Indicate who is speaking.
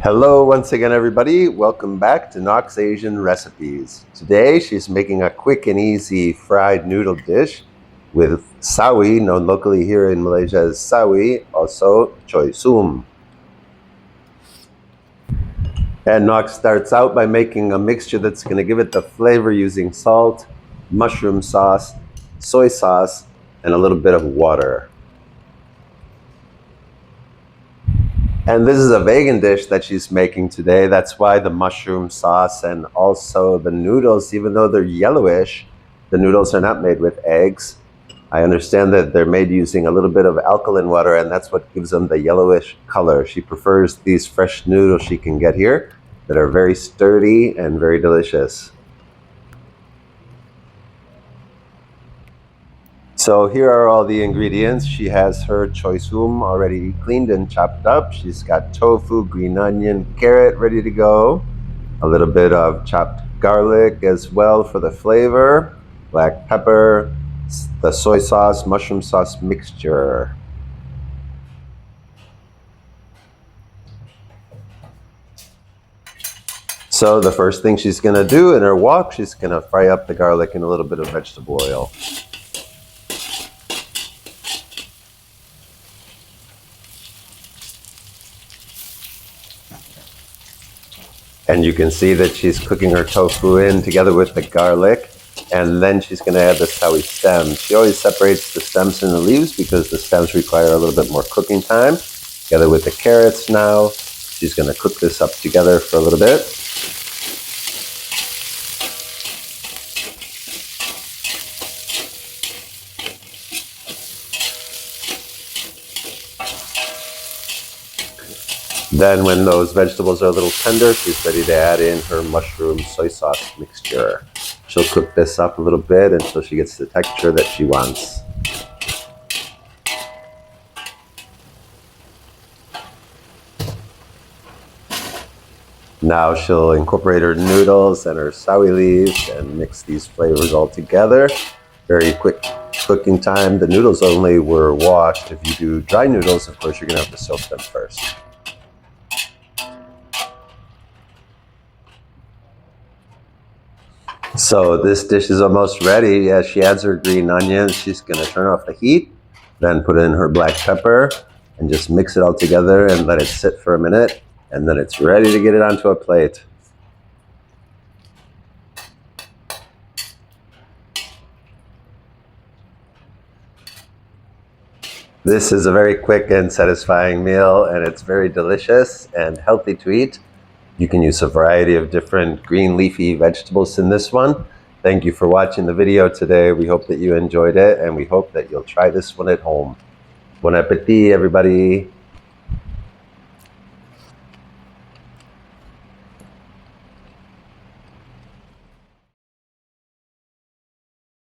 Speaker 1: Hello once again everybody, welcome back to Nox Asian Recipes. Today she's making a quick and easy fried noodle dish with sawi, known locally here in Malaysia as sawi, also choy sum. And Nox starts out by making a mixture that's going to give it the flavor using salt, mushroom sauce, soy sauce, and a little bit of water. And this is a vegan dish that she's making today. That's why the mushroom sauce and also the noodles, even though they're yellowish, the noodles are not made with eggs. I understand that they're made using a little bit of alkaline water, and that's what gives them the yellowish color. She prefers these fresh noodles she can get here that are very sturdy and very delicious. So here are all the ingredients. She has her choy sum already cleaned and chopped up. She's got tofu, green onion, carrot ready to go. A little bit of chopped garlic as well for the flavor. Black pepper, the soy sauce, mushroom sauce mixture. So the first thing she's gonna do in her wok, she's gonna fry up the garlic in a little bit of vegetable oil. And you can see that she's cooking her tofu in together with the garlic. And then she's going to add the sawi stems. She always separates the stems and the leaves because the stems require a little bit more cooking time. Together with the carrots now, she's going to cook this up together for a little bit. Then when those vegetables are a little tender, she's ready to add in her mushroom soy sauce mixture. She'll cook this up a little bit until she gets the texture that she wants. Now she'll incorporate her noodles and her sawi leaves and mix these flavors all together. Very quick cooking time. The noodles only were washed. If you do dry noodles, of course, you're gonna have to soak them first. So this dish is almost ready. As she adds her green onions, she's gonna turn off the heat, then put in her black pepper and just mix it all together and let it sit for a minute. And then it's ready to get it onto a plate. This is a very quick and satisfying meal, and it's very delicious and healthy to eat. You can use a variety of different green leafy vegetables in this one. Thank you for watching the video today. We hope that you enjoyed it, and we hope that you'll try this one at home. Bon appetit, everybody.